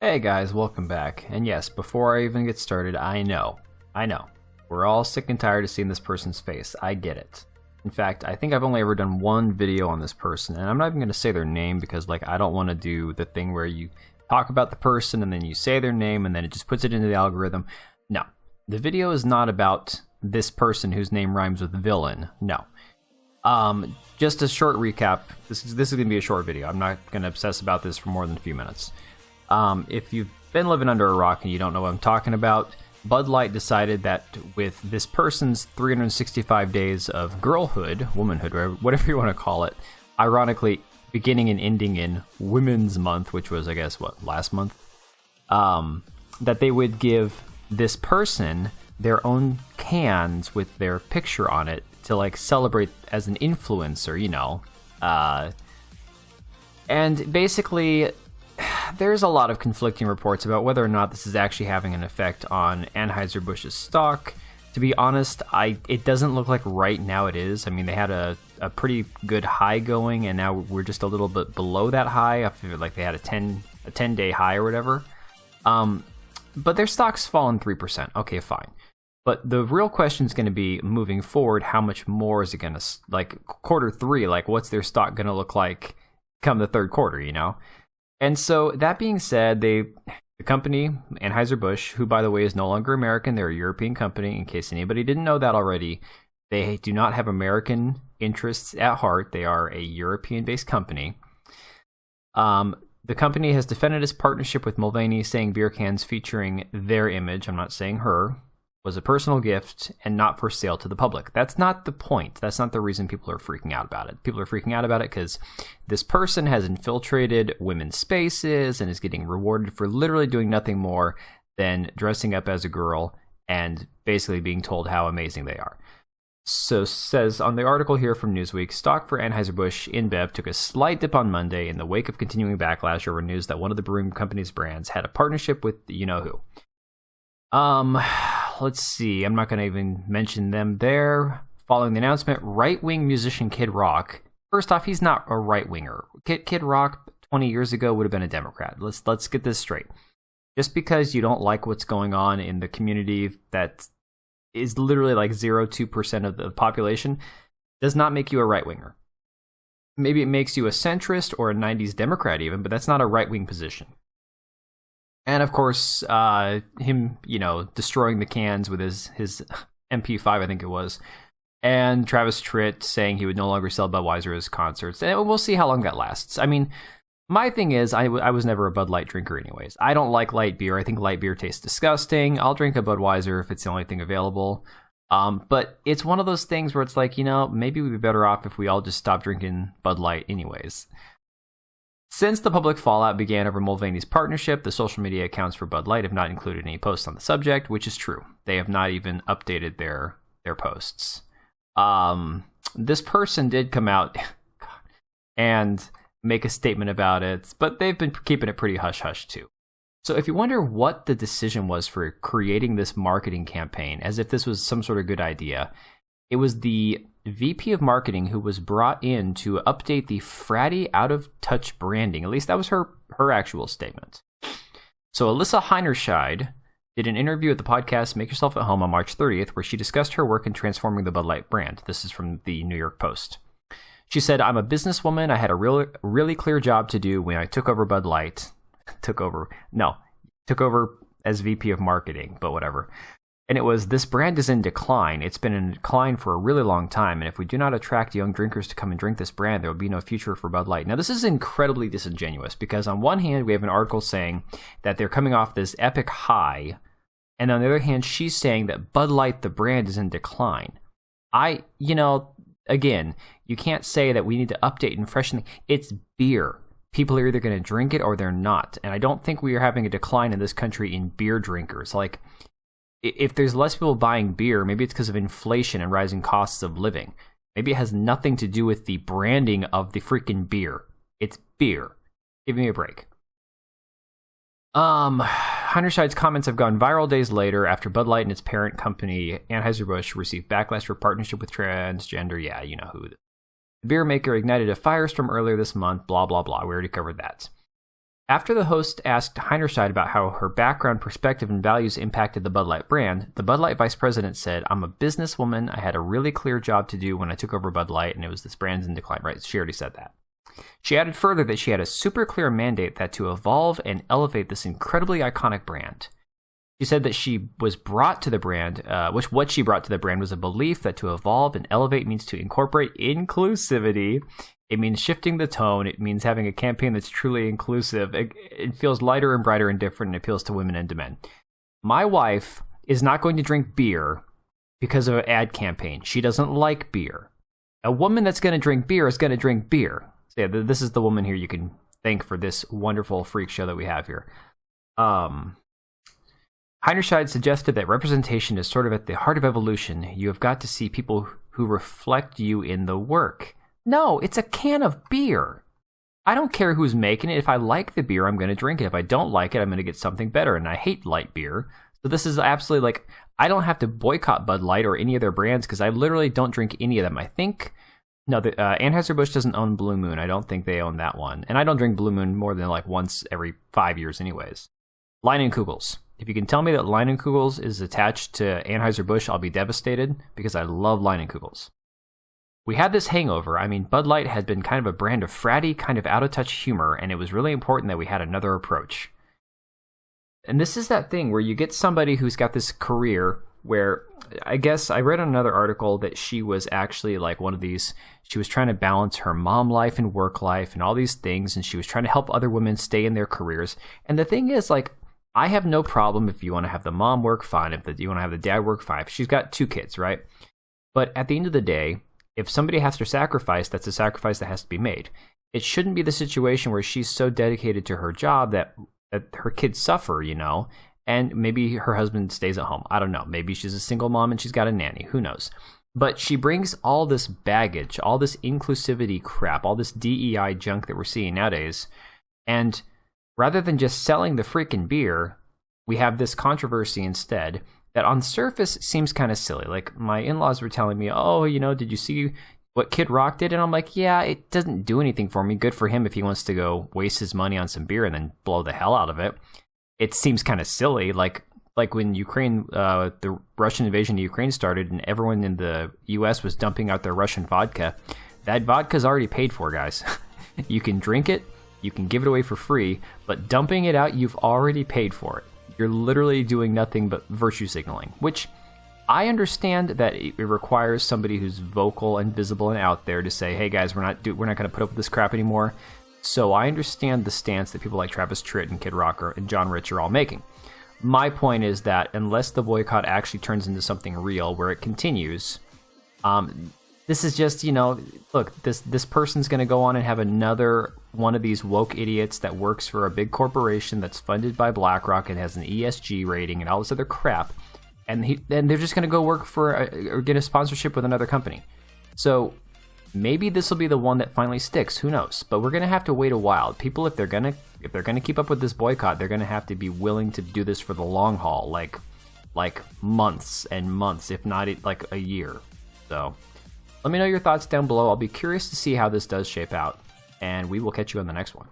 Hey guys, welcome back. And yes, before I even get started, I know. We're all sick and tired of seeing this person's face. I get it. In fact, I think I've only ever done one video on this person, and I'm not even going to say their name because, I don't want to do the thing where you talk about the person and then you say their name and then it just puts it into the algorithm. No. The video is not about this person whose name rhymes with villain. No. Just a short recap. This is going to be a short video. I'm not going to obsess about this for more than a few minutes. If you've been living under a rock and you don't know what I'm talking about, Bud Light decided that with this person's 365 days of girlhood, womanhood, or whatever you want to call it, ironically beginning and ending in Women's Month, which was, I guess, last month, that they would give this person their own cans with their picture on it to, celebrate as an influencer, you know. And basically, there's a lot of conflicting reports about whether or not this is actually having an effect on Anheuser-Busch's stock. To be honest, it doesn't look like right now it is. I mean, they had a pretty good high going, and now we're just a little bit below that high. I feel like they had a 10-day high or whatever. But their stock's fallen 3%. Okay, fine. But the real question is going to be, moving forward, how much more is it going to, quarter three, what's their stock going to look like come the third quarter, you know? And so, that being said, the company, Anheuser-Busch, who, by the way, is no longer American, they're a European company, in case anybody didn't know that already, they do not have American interests at heart. They are a European-based company. The company has defended its partnership with Mulvaney, saying beer cans featuring their image, I'm not saying her, was a personal gift and not for sale to the public. That's not the point. That's not the reason people are freaking out about it. People are freaking out about it because this person has infiltrated women's spaces and is getting rewarded for literally doing nothing more than dressing up as a girl and basically being told how amazing they are. So, says on the article here from Newsweek, stock for Anheuser-Busch InBev took a slight dip on Monday in the wake of continuing backlash over news that one of the brewing company's brands had a partnership with you-know-who. Let's see. I'm not going to even mention them there. Following the announcement, right-wing musician Kid Rock. First off, he's not a right-winger. Kid Rock 20 years ago would have been a Democrat. Let's get this straight. Just because you don't like what's going on in the community that is literally 0.02% of the population does not make you a right-winger. Maybe it makes you a centrist or a 90s Democrat even, but that's not a right-wing position. And of course, him, destroying the cans with his MP5, I think it was, and Travis Tritt saying he would no longer sell Budweiser at his concerts. And we'll see how long that lasts. I mean, my thing is, I was never a Bud Light drinker anyways. I don't like light beer. I think light beer tastes disgusting. I'll drink a Budweiser if it's the only thing available. But it's one of those things where it's maybe we'd be better off if we all just stopped drinking Bud Light anyways. Since the public fallout began over Mulvaney's partnership, the social media accounts for Bud Light have not included any posts on the subject, which is true. They have not even updated their posts. This person did come out and make a statement about it, but they've been keeping it pretty hush-hush too. So if you wonder what the decision was for creating this marketing campaign, as if this was some sort of good idea, it was the VP of marketing who was brought in to update the fratty out-of-touch branding. At least that was her actual statement. So Alyssa Heinerscheid did an interview at the podcast Make Yourself at Home on March 30th, where she discussed her work in transforming the Bud Light brand. This is from the New York Post. She said, "I'm a businesswoman. I had a really clear job to do when I took over Bud Light. Took over as VP of marketing, but whatever. And it was, this brand is in decline. It's been in decline for a really long time. And if we do not attract young drinkers to come and drink this brand, there will be no future for Bud Light." Now, this is incredibly disingenuous because on one hand, we have an article saying that they're coming off this epic high. And on the other hand, she's saying that Bud Light, the brand, is in decline. Again, you can't say that we need to update and freshen. It's beer. People are either going to drink it or they're not. And I don't think we are having a decline in this country in beer drinkers. If there's less people buying beer, maybe it's because of inflation and rising costs of living. Maybe it has nothing to do with the branding of the freaking beer. It's beer. Give me a break. Heinerscheid's comments have gone viral days later after Bud Light and its parent company, Anheuser-Busch, received backlash for partnership with transgender, you know who. The beer maker ignited a firestorm earlier this month, blah, blah, blah. We already covered that. After the host asked Heinerscheid about how her background, perspective, and values impacted the Bud Light brand, the Bud Light vice president said, "I'm a businesswoman. I had a really clear job to do when I took over Bud Light, and it was this brand's in decline." Right? She already said that. She added further that she had a super clear mandate that to evolve and elevate this incredibly iconic brand. She said that she was brought to the brand, what she brought to the brand was a belief that to evolve and elevate means to incorporate inclusivity. It means shifting the tone. It means having a campaign that's truly inclusive. It feels lighter and brighter and different and appeals to women and to men. My wife is not going to drink beer because of an ad campaign. She doesn't like beer. A woman that's going to drink beer is going to drink beer. So yeah, this is the woman here you can thank for this wonderful freak show that we have here. Heinerscheid suggested that representation is sort of at the heart of evolution. You have got to see people who reflect you in the work. No, it's a can of beer. I don't care who's making it. If I like the beer, I'm going to drink it. If I don't like it, I'm going to get something better. And I hate light beer. So this is absolutely like, I don't have to boycott Bud Light or any of their brands because I literally don't drink any of them. I think, no, Anheuser-Busch doesn't own Blue Moon. I don't think they own that one. And I don't drink Blue Moon more than like once every 5 years anyways. Leinenkugels. If you can tell me that Leinenkugels is attached to Anheuser-Busch, I'll be devastated because I love Leinenkugels. We had this hangover. I mean, Bud Light had been kind of a brand of fratty, kind of out-of-touch humor, and it was really important that we had another approach. And this is that thing where you get somebody who's got this career where, I guess, I read another article that she was actually like one of these, she was trying to balance her mom life and work life and all these things, and she was trying to help other women stay in their careers. And the thing is, like, I have no problem if you want to have the mom work, fine. If you want to have the dad work, fine. She's got 2 kids, right? But at the end of the day, if somebody has to sacrifice, that's a sacrifice that has to be made. It shouldn't be the situation where she's so dedicated to her job that her kids suffer, you know, and maybe her husband stays at home. I don't know. Maybe she's a single mom and she's got a nanny. Who knows? But she brings all this baggage, all this inclusivity crap, all this DEI junk that we're seeing nowadays. And rather than just selling the freaking beer, we have this controversy instead that on the surface seems kind of silly. Like, my in-laws were telling me, oh, you know, did you see what Kid Rock did? And I'm like, yeah, it doesn't do anything for me. Good for him if he wants to go waste his money on some beer and then blow the hell out of it. It seems kind of silly. Like when Ukraine, the Russian invasion of Ukraine started and everyone in the U.S. was dumping out their Russian vodka. That vodka's already paid for, guys. You can drink it, you can give it away for free, but dumping it out, you've already paid for it. You're literally doing nothing but virtue signaling, which I understand that it requires somebody who's vocal and visible and out there to say, hey guys, we're not going to put up with this crap anymore. So I understand the stance that people like Travis Tritt and Kid Rock and John Rich are all making. My point is that unless the boycott actually turns into something real where it continues, this is just, you know, look, this person's going to go on and have another one of these woke idiots that works for a big corporation that's funded by BlackRock and has an ESG rating and all this other crap. And they're just going to go work for or get a sponsorship with another company. So maybe this will be the one that finally sticks. Who knows? But we're going to have to wait a while. People, if they're going to keep up with this boycott, they're going to have to be willing to do this for the long haul, like months and months, if not like a year. So let me know your thoughts down below. I'll be curious to see how this does shape out, and we will catch you on the next one.